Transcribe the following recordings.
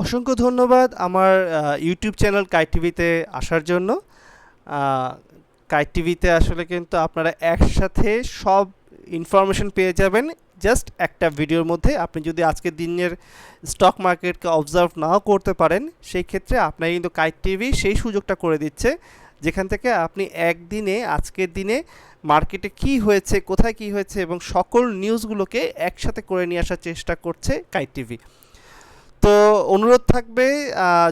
অসংখ্য ধন্যবাদ আমার ইউটিউব চ্যানেল কাইট টিভিতে আসার জন্য। কাইট টিভিতে আসলে কিন্তু আপনারা একসাথে সব ইনফরমেশন পেয়ে যাবেন জাস্ট একটা ভিডিওর মধ্যে। আপনি যদি আজকের দিনের স্টক মার্কেটকে অবজার্ভ নাও করতে পারেন, সেই ক্ষেত্রে আপনার কিন্তু কাইট টিভি সেই সুযোগটা করে দিচ্ছে, যেখান থেকে আপনি একদিনে আজকের দিনে মার্কেটে কি হয়েছে, কোথায় কি হয়েছে এবং সকল নিউজগুলোকে একসাথে করে নিয়ে আসার চেষ্টা করছে কাইট টিভি। তো অনুরোধ থাকবে,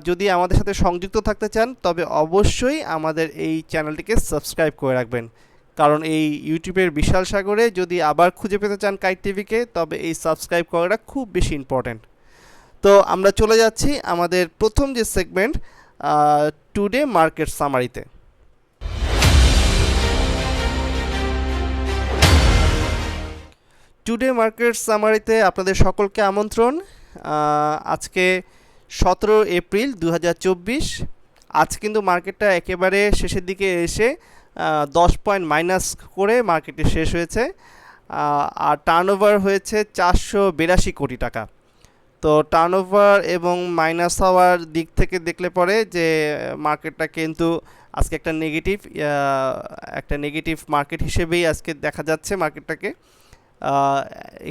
যদি আমাদের সাথে সংযুক্ত থাকতে চান তবে অবশ্যই আমাদের এই চ্যানেলটিকে সাবস্ক্রাইব করে রাখবেন, কারণ এই ইউটিউবের বিশাল সাগরে যদি আবার খুঁজে পেতে চান কাইট টিভিকে, তবে এই সাবস্ক্রাইব করাটা খুব বেশি ইম্পর্ট্যান্ট। তো আমরা চলে যাচ্ছি আমাদের প্রথম যে সেগমেন্ট, টুডে মার্কেট সামারিতে। টুডে মার্কেট সামারিতে আপনাদের সকলকে আমন্ত্রণ। আজকে 17 এপ্রিল 2024। আজ কিন্তু মার্কেটটা একেবারে শেষের দিকে এসে 10 পয়েন্ট মাইনাস করে মার্কেটে শেষ হয়েছে, আর টার্নওভার হয়েছে 482 কোটি টাকা। তো টার্নওভার এবং মাইনাস হওয়ার দিক থেকে দেখলে পরে যে মার্কেটটা কিন্তু আজকে একটা নেগেটিভ মার্কেট হিসেবেই আজকে দেখা যাচ্ছে মার্কেটটাকে।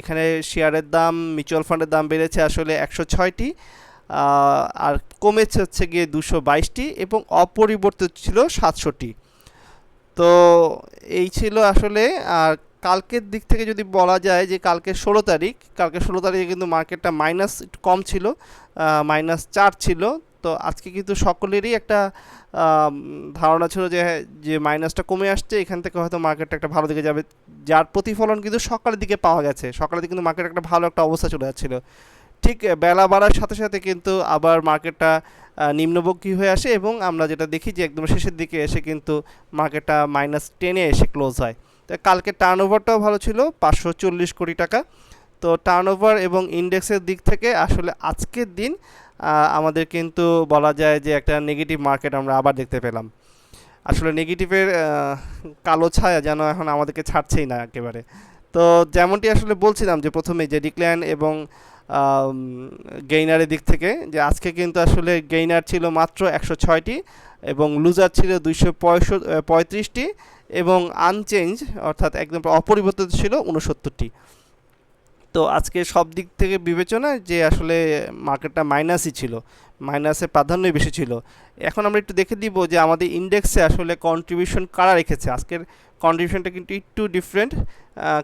এখানে শেয়ারের দাম, মিউচুয়াল ফান্ডের দাম বেড়েছে আসলে 106টি, আর কমেছে হচ্ছে গিয়ে 222টি এবং অপরিবর্তিত ছিল 700টি। তো এই ছিল আসলে। আর কালকের দিক থেকে যদি বলা যায় যে কালকে 16 তারিখে কিন্তু মার্কেটটা মাইনাস একটু কম ছিল, -4 ছিল। তো আজকে কিন্তু সকলেরই একটা ধারণা ছিল যে মাইনাসটা কমে আসছে, এখান থেকে হয়তো মার্কেটটা একটা ভালো দিকে যাবে, যার প্রতিফলন কিন্তু সকালের দিকে পাওয়া গেছে। সকালের দিকে কিন্তু মার্কেট একটা ভালো একটা অবস্থা চলে যাচ্ছিল। ঠিক বেলা বাড়ার সাথে সাথে কিন্তু আবার মার্কেটটা নিম্নবক্ষী হয়ে আসে এবং আমরা যেটা দেখি যে একদম শেষের দিকে এসে কিন্তু মার্কেটটা -10-এ এসে ক্লোজ হয়। তো কালকে টার্নওভারটাও ভালো ছিল, 540 কোটি টাকা। তো টার্নওভার এবং ইন্ডেক্সের দিক থেকে আসলে আজকের দিন আমাদের কিন্তু বলা যায় যে একটা নেগেটিভ মার্কেট আমরা আবার দেখতে পেলাম। আসলে নেগেটিভের কালো ছায়া যেন এখন আমাদেরকে ছাড়ছেই না একেবারে। তো যেমনটি আসলে বলছিলাম যে প্রথমে যে ডিক্লাইন এবং গেইনারের দিক থেকে, যে আজকে কিন্তু আসলে গেইনার ছিল মাত্র 106টি এবং লুজার ছিল 235টি এবং আনচেঞ্জ অর্থাৎ একদম অপরিবর্তিত ছিল 69টি। তো আজকে সব দিক থেকে বিবেচনায় যে আসলে মার্কেটটা মাইনাসই ছিল, মাইনাসের প্রাধান্যই বেশি ছিল। এখন আমরা একটু দেখে দিব যে আমাদের ইন্ডেক্সে আসলে কন্ট্রিবিউশন কারা রেখেছে। আজকের কন্ট্রিবিউশনটা কিন্তু একটু ডিফারেন্ট,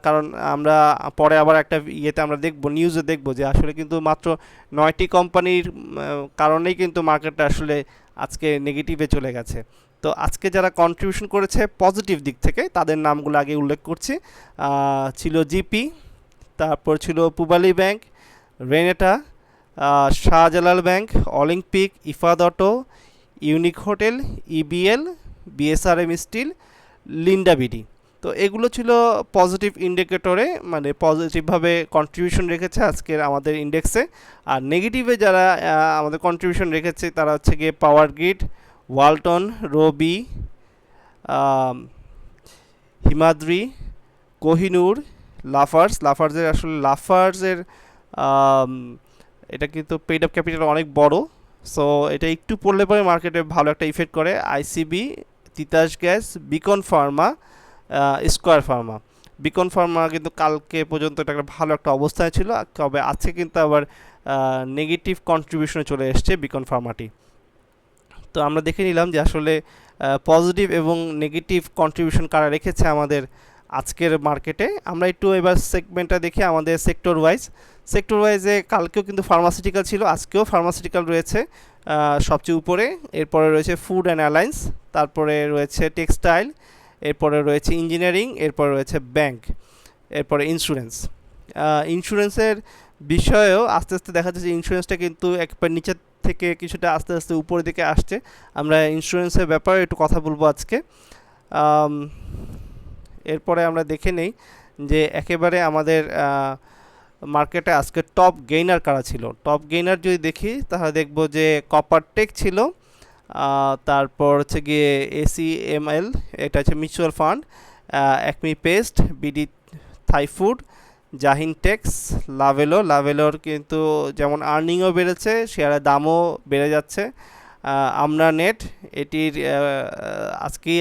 কারণ আমরা পরে আবার একটা আমরা দেখব, নিউজে দেখব যে আসলে কিন্তু মাত্র 9টি কোম্পানির কারণেই কিন্তু মার্কেটটা আসলে আজকে নেগেটিভে চলে গেছে। তো আজকে যারা কন্ট্রিবিউশন করেছে পজিটিভ দিক থেকে তাদের নামগুলো আগে উল্লেখ করছি। ছিল জিপি, তারপর ছিল Pubali bank, Renata, Shahjalal bank, Olympic, Ifad auto, unique hotel, EBL, BSRM steel, Linde BD. তো এগুলো ছিল পজিটিভ ইন্ডিকেটরে, মানে পজিটিভভাবে কন্ট্রিবিউশন রেখেছে আজকের আমাদের ইন্ডেক্সে। আর নেগেটিভে যারা আমাদের কন্ট্রিবিউশন রেখেছে তারা হচ্ছে গিয়ে পাওয়ার গ্রিড, ওয়ালটন, রবি, হিমাদ্রি, কোহিনূর, লাফার্জের আসলে এটা কিন্তু পেইড আপ ক্যাপিটাল অনেক বড়, সো এটা একটু পড়লে পরে মার্কেটে ভালো একটা ইফেক্ট করে। ICB, Titas gas, Beacon Pharma, square pharma. Beacon Pharma কিন্তু কালকে পর্যন্ত এটা একটা ভালো একটা অবস্থায় ছিল, তবে আজকে কিন্তু আবার নেগেটিভ কন্ট্রিবিউশনে চলে এসছে বিকন ফার্মাটি। তো আমরা দেখে নিলাম যে আসলে পজিটিভ এবং নেগেটিভ কন্ট্রিবিউশন কারা রেখেছে আমাদের আজকের মার্কেটে। আমরা একটু এবার সেগমেন্টটা দেখি আমাদের সেক্টর ওয়াইজে। কালকেও কিন্তু ফার্মাসিউটিক্যাল ছিল, আজকেও ফার্মাসিউটিক্যাল রয়েছে সবচেয়ে উপরে। এরপরে রয়েছে ফুড অ্যান্ড এয়ারলাইন্স, তারপরে রয়েছে টেক্সটাইল, এরপরে রয়েছে ইঞ্জিনিয়ারিং, এরপরে রয়েছে ব্যাংক, এরপরে ইন্স্যুরেন্সের বিষয়েও আস্তে আস্তে দেখা যাচ্ছে ইন্স্যুরেন্সটা কিন্তু একবার নিচের থেকে কিছুটা আস্তে আস্তে উপরের দিকে আসছে। আমরা ইন্স্যুরেন্সের ব্যাপারে একটু কথা বলবো আজকে। এরপরে আমরা দেখে নেই যে একেবারে আমাদের মার্কেটে আজকে টপ গেইনার কারা ছিল। টপ গেইনার যদি দেখি তাহলে দেখব যে কপার টেক ছিল, তারপর হচ্ছে গিয়ে ACML, এটা হচ্ছে mutual fund, Acme pest, BD Thai food, Zaheen tex, লাভেলোর কিন্তু যেমন আর্নিংও বেড়েছে, শেয়ারের দামও বেড়ে যাচ্ছে। আমরা নেট, এটির আজকেই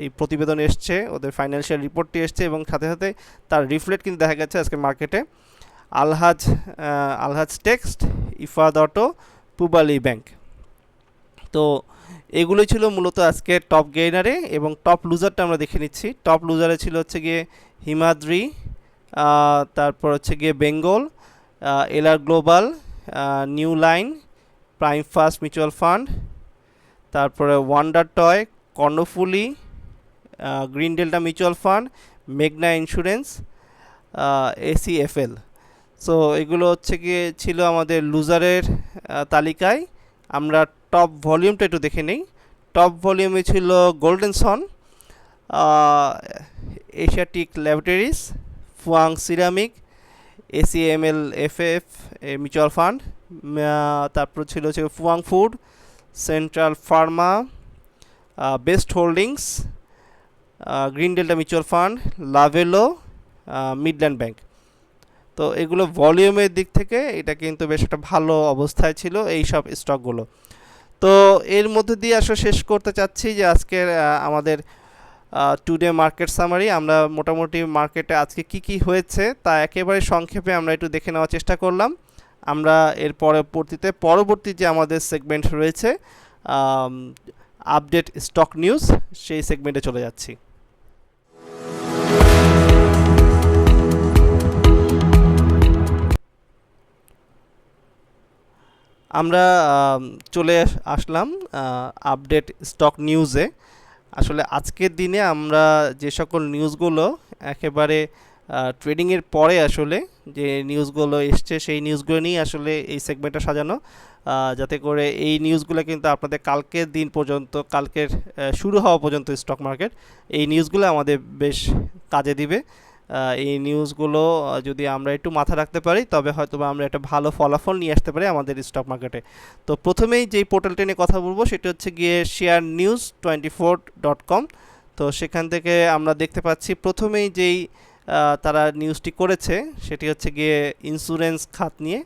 এই প্রতিবেদন এসছে, ওদের ফাইন্যান্সিয়াল রিপোর্টটি এসছে এবং সাথে সাথে তার রিফ্লেক্ট কিন্তু দেখা গেছে আজকে মার্কেটে। Alhaj text, Ifad auto, Pubali bank. তো এগুলোই ছিল মূলত আজকে টপ গেইনারে, এবং টপ লুজারটা আমরা দেখে নিচ্ছি। টপ লুজারে ছিল হচ্ছে গিয়ে হিমাদ্রি, তারপর হচ্ছে গিয়ে Bengal, LR global, new line, prime first mutual fund, তারপরে wonder toy, Karnaphuli, green delta mutual fund, মেঘনা ইন্স্যুরেন্স, এসিএফএল। সো এগুলো হচ্ছে গিয়ে ছিল আমাদের লুজারের তালিকায়। আমরা টপ ভলিউমটা একটু দেখে নিই। টপ ভলিউমে ছিল golden son, Asiatic laboratories, Fuwang ceramic, ACML FF mutual fund, তারপর ছিল হচ্ছে Fuwang food, central pharma, best holdings, green delta mutual fund, Lovello, midland bank. তো এগুলো ভলিউমের দিক থেকে এটা কিন্তু বেশ একটা ভালো অবস্থায় ছিল এই সব স্টকগুলো। তো এর মধ্যে দিয়ে আসলে শেষ করতে চাচ্ছি যে আজকের আমাদের টুডে মার্কেট সামারি। আমরা মোটামুটি মার্কেটে আজকে কি কি হয়েছে তা একেবারে সংক্ষেপে আমরা একটু দেখে নেওয়ার চেষ্টা করলাম। আমরা এর পরবর্তী যে আমাদের সেগমেন্ট রয়েছে আপডেট স্টক নিউজ, সেই সেগমেন্টে চলে যাচ্ছি। আমরা চলে আসলাম আপডেট স্টক নিউজে। আসলে আজকের দিনে আমরা যে সকল নিউজগুলো একেবারে ট্রেডিংয়ের পরে আসলে যে নিউজগুলো এসছে সেই নিউজগুলো নিয়ে আসলে এই সেগমেন্টটা সাজানো, যাতে করে এই নিউজগুলো কিন্তু আপনাদের কালকের দিন পর্যন্ত, কালকের শুরু হওয়া পর্যন্ত স্টক মার্কেট, এই নিউজগুলো আমাদের বেশ কাজে দিবে। এই নিউজগুলো যদি আমরা একটু মাথা রাখতে পারি তবে হয়তো আমরা একটা ভালো ফলাফল নিয়ে আসতে পারি আমাদের স্টক মার্কেটে। তো প্রথমেই যেই পোর্টালটা নিয়ে কথা বলবো সেটা হচ্ছে গিয়ে sharenews24.com। তো সেখান থেকে আমরা দেখতে পাচ্ছি প্রথমেই যেই তারা নিউজটি করেছে সেটি হচ্ছে গিয়ে ইন্স্যুরেন্স খাত নিয়ে।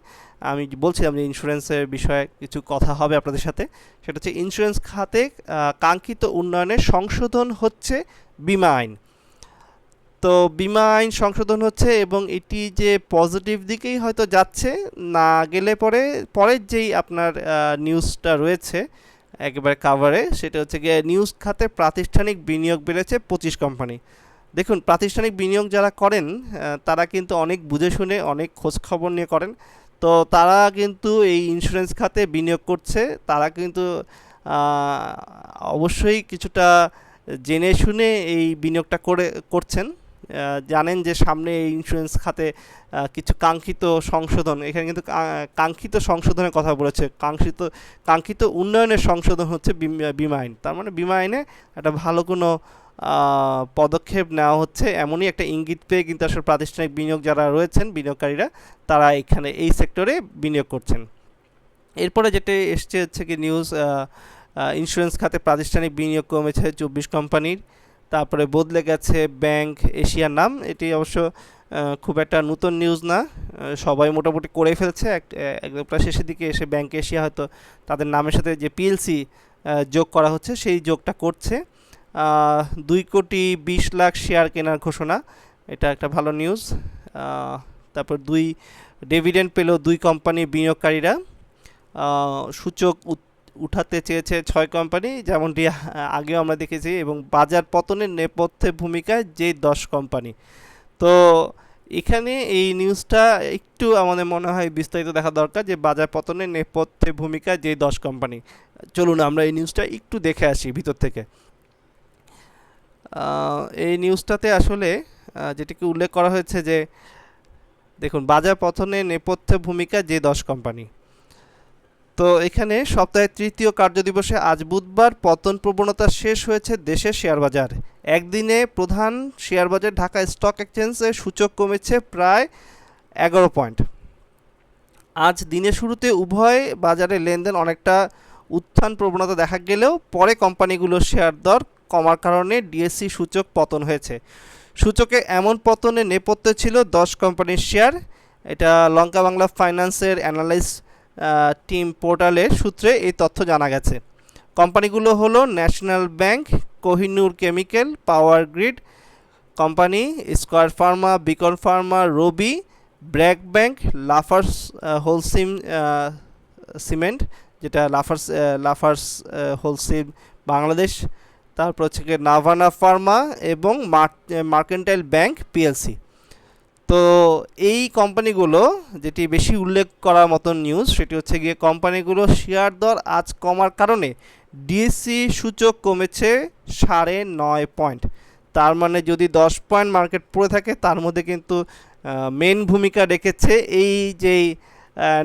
আমি বলছিলাম যে ইন্স্যুরেন্সের বিষয়ে কিছু কথা হবে আপনাদের সাথে। সেটা হচ্ছে ইন্স্যুরেন্স খাতে কাঙ্ক্ষিত উন্নয়নের সংশোধন হচ্ছে বিমা আইন। তো বিমা আইন সংশোধন হচ্ছে এবং এটি যে পজিটিভ দিকেই হয়তো যাচ্ছে, না গেলে পরের যেই আপনার নিউজটা রয়েছে একেবারে কাভারে, সেটা হচ্ছে গিয়ে নিউজ খাতে প্রাতিষ্ঠানিক বিনিয়োগ বেড়েছে 25 কোম্পানি। দেখুন, প্রাতিষ্ঠানিক বিনিয়োগ যারা করেন তারা কিন্তু অনেক বুঝে শুনে, অনেক খোঁজখবর নিয়ে করেন। তো তারা কিন্তু এই ইন্স্যুরেন্স খাতে বিনিয়োগ করছে, তারা কিন্তু অবশ্যই কিছুটা জেনে শুনে এই বিনিয়োগটা করছেন। জানেন যে সামনে এই ইন্স্যুরেন্স খাতে কিছু কাঙ্ক্ষিত সংশোধন, এখানে কিন্তু কাঙ্ক্ষিত সংশোধনের কথা বলেছে, কাঙ্ক্ষিত উন্নয়নের সংশোধন হচ্ছে বিমা আইন। তার মানে বিমা আইনে একটা ভালো কোনো পদক্ষেপ নেওয়া হচ্ছে, এমনই একটা ইঙ্গিত পেয়ে কিন্তু আসলে প্রাতিষ্ঠানিক বিনিয়োগ যারা রয়েছেন, বিনিয়োগকারীরা, তারা এখানে এই সেক্টরে বিনিয়োগ করছেন। এরপরে যেটা এসছে হচ্ছে কি নিউজ, ইন্স্যুরেন্স খাতে প্রাতিষ্ঠানিক বিনিয়োগ কমেছে 24 কোম্পানির। তারপরে বদলে গেছে ব্যাংক এশিয়ার নাম। এটি অবশ্য খুব একটা নতুন নিউজ না, সবাই মোটামুটি করে ফেলছে। একদম প্রায় শেষের দিকে এসে ব্যাংক এশিয়া হয়তো তাদের নামের সাথে যে পিএলসি যোগ করা হচ্ছে সেই যোগটা করছে। 2,20,00,000 শেয়ার কেনার ঘোষণা, এটা একটা ভালো নিউজ। তারপর ডিভিডেন্ড পেল 2 কোম্পানি বিনিয়োগকারীরা। সূচক উঠাতে চেয়েছে 6 কোম্পানি, যেমনটি আগেও আমরা দেখেছি, এবং বাজার পতনের নেপথ্যে ভূমিকায় যে 10 কোম্পানি। তো এখানে এই নিউজটা একটু আমাদের মনে হয় বিস্তারিত দেখা দরকার, যে বাজার পতনের নেপথ্যে ভূমিকায় যে 10 কোম্পানি। চলুন আমরা এই নিউজটা একটু দেখে আসি ভিতর থেকে। এই নিউজটাতে আসলে যেটিকে উল্লেখ করা হয়েছে যে দেখুন, বাজার পতনের নেপথ্যে ভূমিকা যে 10 কোম্পানি। তো এখানে সপ্তাহের তৃতীয় কার্যদিবসে আজ বুধবার পতন প্রবণতা শেষ হয়েছে দেশের শেয়ার বাজার। একদিনে প্রধান শেয়ার বাজার ঢাকা স্টক এক্সচেঞ্জে সূচক কমেছে প্রায় 11 পয়েন্ট। আজ দিনের শুরুতে উভয় বাজারে লেনদেন অনেকটা উত্থান প্রবণতা দেখা গেলেও পরে কোম্পানিগুলোর শেয়ার দর কমার কারণে ডিএসসি সূচক পতন হয়েছে। সূচকে এমন পতনে নেপথ্যে ছিল 10 কোম্পানির শেয়ার। এটা লঙ্কা বাংলা ফাইন্যান্সের অ্যানালাইস টিম পোর্টালের সূত্রে এই তথ্য জানা গেছে। কোম্পানিগুলো হলো national bank, Kohinoor chemical, power grid company, square pharma, beacon pharma, Robi, BRAC bank, Lafarge Holcim cement, যেটা লাফার্স হোলসিম বাংলাদেশ, তারপর হচ্ছে নাভানা ফার্মা এবং মার্কেন্টাইল ব্যাংক পিএলসি। তো এই কোম্পানিগুলো যেটি বেশি উল্লেখ করার মতন নিউজ সেটি হচ্ছে গিয়ে কোম্পানিগুলো শেয়ার দর আজ কমার কারণে ডিএসসি সূচক কমেছে 9.5 পয়েন্ট। তার মানে যদি 10 পয়েন্ট মার্কেট পড়ে থাকে তার মধ্যে কিন্তু মেন ভূমিকা রেখেছে এই যেই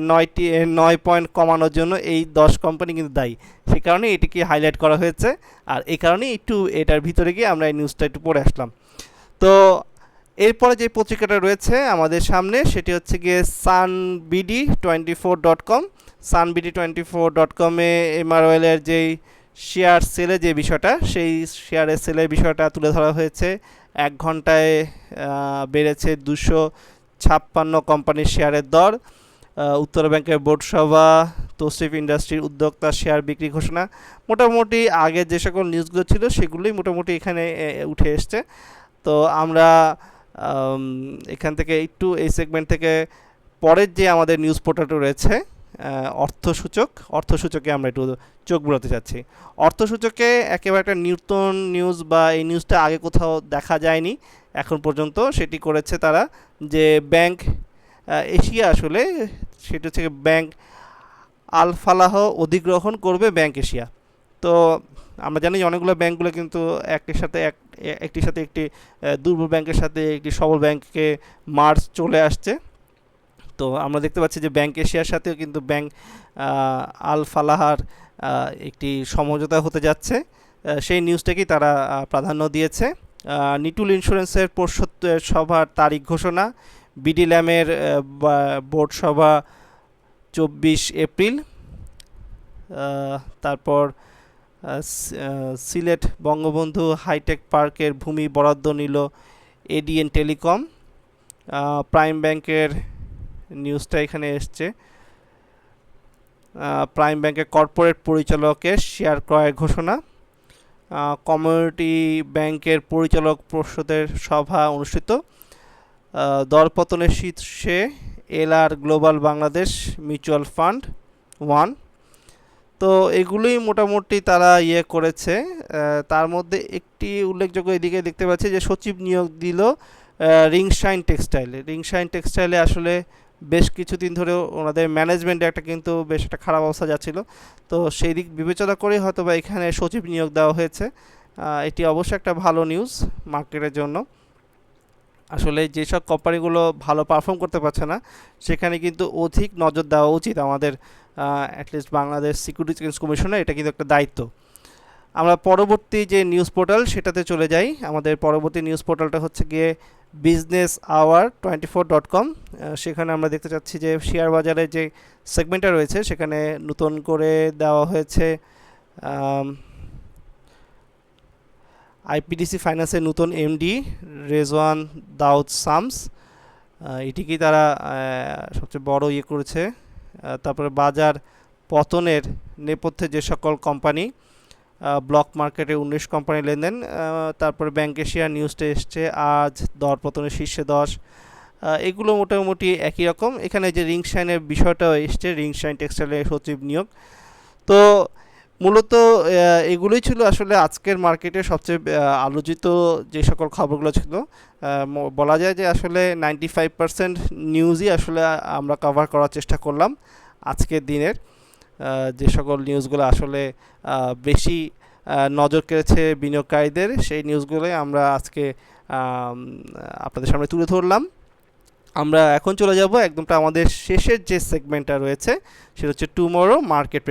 9 পয়েন্ট কমানোর জন্য এই 10 কোম্পানি কিন্তু দায়ী। সে কারণে এটিকে হাইলাইট করা হয়েছে, আর এই কারণেই একটু এটার ভিতরে গিয়ে আমরা এই নিউজটা একটু পড়ে আসলাম। তো এরপরে যে পত্রিকাটা রয়েছে আমাদের সামনে সেটি হচ্ছে গিয়ে sunbd24.com। sunbd24.com-এ এমআরওএলের যেই শেয়ার সেলের যে বিষয়টা, সেই শেয়ারের সেলের বিষয়টা তুলে ধরা হয়েছে। 1 ঘন্টায় বেড়েছে 256 কোম্পানির শেয়ারের দর। উত্তর ব্যাংকের বোর্ড সভা, তৌসিফ ইন্ডাস্ট্রির উদ্যোক্তা শেয়ার বিক্রি ঘোষণা। মোটামুটি আগে যে সকল নিউজগুলো ছিল সেগুলোই মোটামুটি এখানে উঠে এসছে। তো আমরা এখান থেকে একটু এই সেগমেন্ট থেকে পরের যে আমাদের নিউজ পোর্টালটা রয়েছে অর্থসূচকে আমরা একটু চোখ বুলাতে চাচ্ছি। অর্থসূচকে একেবারে একটা নতুন নিউজ, বা এই নিউজটা আগে কোথাও দেখা যায়নি এখন পর্যন্ত। সেটি করেছে তারা যে ব্যাংক এশিয়া, আসলে সেটি হচ্ছে ব্যাংক আল ফালাহ অধিগ্রহণ করবে ব্যাংক এশিয়া। তো আমরা জানি অনেকগুলো ব্যাংকগুলো কিন্তু একটির সাথে একটি দুর্বল ব্যাংকের সাথে একটি সবল ব্যাংকে মার্জ চলে আসছে। তো আমরা দেখতে পাচ্ছি যে ব্যাংক এশিয়ার সাথেও কিন্তু ব্যাংক আল ফালাহার একটি সমঝোতা হতে যাচ্ছে। সেই নিউজটাকেই তারা প্রাধান্য দিয়েছে। নিটুল ইন্স্যুরেন্সের পর্ষদ সভার তারিখ ঘোষণা, বিডি ল্যামের বোর্ড সভা 24 এপ্রিল। তারপর সিলেট বঙ্গবন্ধু হাইটেক পার্কের ভূমি বরাদ্দ নিল এডিএন টেলিকম। প্রাইম ব্যাংকের নিউজটা এখানে এসছে। প্রাইম ব্যাংকের কর্পোরেট পরিচালকের শেয়ার ক্রয়ের ঘোষণা। কমিউনিটি ব্যাংকের পরিচালক পরিষদের সভা অনুষ্ঠিত। দরপতনের শীর্ষে LR global Bangladesh mutual fund 1। তো এগুলোই মোটামুটি তারা করেছে। তার মধ্যে একটি উল্লেখযোগ্য এদিকে দেখতে পাচ্ছি যে সচিব নিয়োগ দিল রিংশাইন টেক্সটাইলে। রিংশাইন টেক্সটাইলে আসলে বেশ কিছুদিন ধরে ওনাদের ম্যানেজমেন্টে একটা বেশ একটা খারাপ অবস্থা যাচ্ছিল। তো সেই দিক বিবেচনা করে হয়তো বা এখানে সচিব নিয়োগ দেওয়া হয়েছে। এটি অবশ্যই একটা ভালো নিউজ মার্কেটের জন্য। আসলে যেসব কোম্পানিগুলো ভালো পারফর্ম করতে পারছে না সেখানে কিন্তু অধিক নজর দেওয়া উচিত আমাদের, অ্যাটলিস্ট বাংলাদেশ সিকিউরিটিজ এক্সচেঞ্জ কমিশনের এটা কিন্তু একটা দায়িত্ব। আমরা পরবর্তী যে নিউজ পোর্টাল সেটাতে চলে যাই। আমাদের পরবর্তী নিউজ পোর্টালটা হচ্ছে গিয়ে businesshour24.com। সেখানে আমরা দেখতে চাচ্ছি যে শেয়ার বাজারের যে সেগমেন্টটা রয়েছে সেখানে নতুন করে দেওয়া হয়েছে আইপিডিসি ফাইন্যান্সের নতুন এমডি রেজওয়ান দাউদ শামস। এটিকেই তারা সবচেয়ে বড় করেছে। তারপরে বাজার পতনের নেপথ্যে যে সকল কোম্পানি, ব্লক মার্কেটে 19 কোম্পানি লেনদেন। তারপরে ব্যাংক এশিয়া নিউজটা এসছে আজ দরপতনের শীর্ষে 10। এগুলো মোটামুটি একই রকম। এখানে যে রিংশাইনের বিষয়টাও এসছে, রিংশাইন টেক্সটাইলের সচিব নিয়োগ। তো মূলত এগুলোই ছিল আসলে আজকের মার্কেটে সবচেয়ে আলোচিত যে সকল খবরগুলো ছিল। বলা যায় যে আসলে 95% নিউজই আসলে আমরা কভার করার চেষ্টা করলাম আজকের দিনের। যে সকল নিউজগুলো আসলে বেশি নজর কেড়েছে বিনিয়োগকারীদের, সেই নিউজগুলোই আমরা আজকে আপনাদের সামনে তুলে ধরলাম। আমরা এখন চলে যাব একদমটা আমাদের শেষের যে সেগমেন্টটা রয়েছে সেটা হচ্ছে টুমরো মার্কেট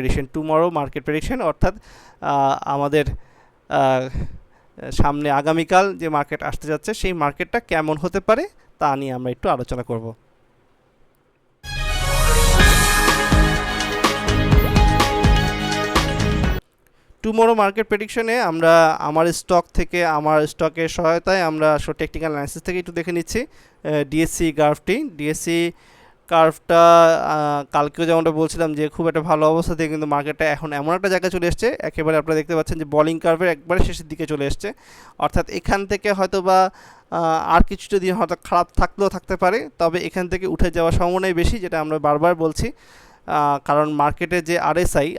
প্রেডিকশন। অর্থাৎ আমাদের সামনে আগামীকাল যে মার্কেট আসতে যাচ্ছে সেই মার্কেটটা কেমন হতে পারে তা নিয়ে আমরা একটু আলোচনা করব। টুমরো মার্কেট প্রেডিকশনে আমরা আমার স্টক থেকে আমার স্টকের সহায়তায় আমরা টেকনিক্যাল অ্যানালিসিস থেকে একটু দেখে নিচ্ছি ডিএসসি গ্রাফটি। ডিএসসি কার্ভটা কালকেও যেমনটা বলছিলাম যে খুব একটা ভালো অবস্থাতে, কিন্তু মার্কেটটা এখন এমন একটা জায়গায় চলে এসছে, একেবারে আপনারা দেখতে পাচ্ছেন যে বলিং কার্ভের একবারে শেষের দিকে চলে এসছে। অর্থাৎ এখান থেকে হয়তো বা আর কিছুটা দিন হয়তো খারাপ থাকলেও থাকতে পারে, তবে এখান থেকে উঠে যাওয়ার সম্ভাবনাই বেশি, যেটা আমরা বারবার বলছি। কারণ মার্কেটে যে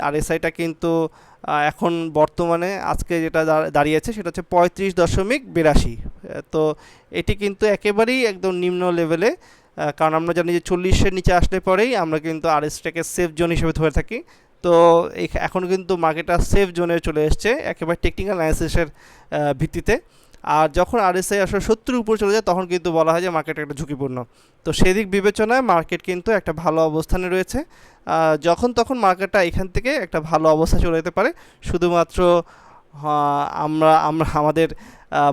আরএসআইটা কিন্তু এখন বর্তমানে আজকে যেটা দাঁড়িয়েছে সেটা হচ্ছে 35.82। তো এটি কিন্তু একেবারেই একদম নিম্ন লেভেলে, কারণ আমরা জানি যে 40-এর নিচে আসলে পরেই আমরা কিন্তু আরএসটাকে সেফ জোন হিসেবে ধরে থাকি। তো এখন কিন্তু মার্কেটটা সেফ জোনে চলে এসছে একেবারে টেকনিক্যাল অ্যানালিসিসের ভিত্তিতে। আর যখন আরএসআই আসলে 70-এর উপর চলে যায় তখন কিন্তু বলা হয় যে মার্কেট একটা ঝুঁকিপূর্ণ। তো সেদিক বিবেচনায় মার্কেট কিন্তু একটা ভালো অবস্থানে রয়েছে। যখন তখন মার্কেটটা এখান থেকে একটা ভালো অবস্থা চলে যেতে পারে। শুধুমাত্র আমরা আমরা আমাদের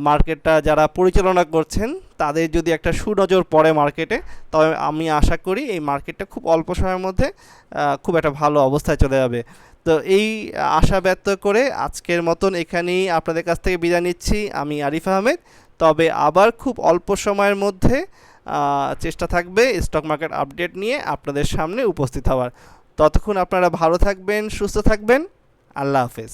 মার্কেটটা যারা পরিচালনা করছেন তাদের যদি একটা সুনজর পড়ে মার্কেটে, তবে আমি আশা করি এই মার্কেটটা খুব অল্প সময়ের মধ্যে খুব একটা ভালো অবস্থায় চলে যাবে। তো এই আশা ব্যক্ত করে আজকের মতন এখানেই আপনাদের কাছ থেকে বিদায় নিচ্ছি। আমি আরিফ আহমেদ। তবে আবার খুব অল্প সময়ের মধ্যে চেষ্টা থাকবে স্টক মার্কেট আপডেট নিয়ে আপনাদের সামনে উপস্থিত হওয়ার। ততক্ষণ আপনারা ভালো থাকবেন, সুস্থ থাকবেন। আল্লাহ হাফেজ।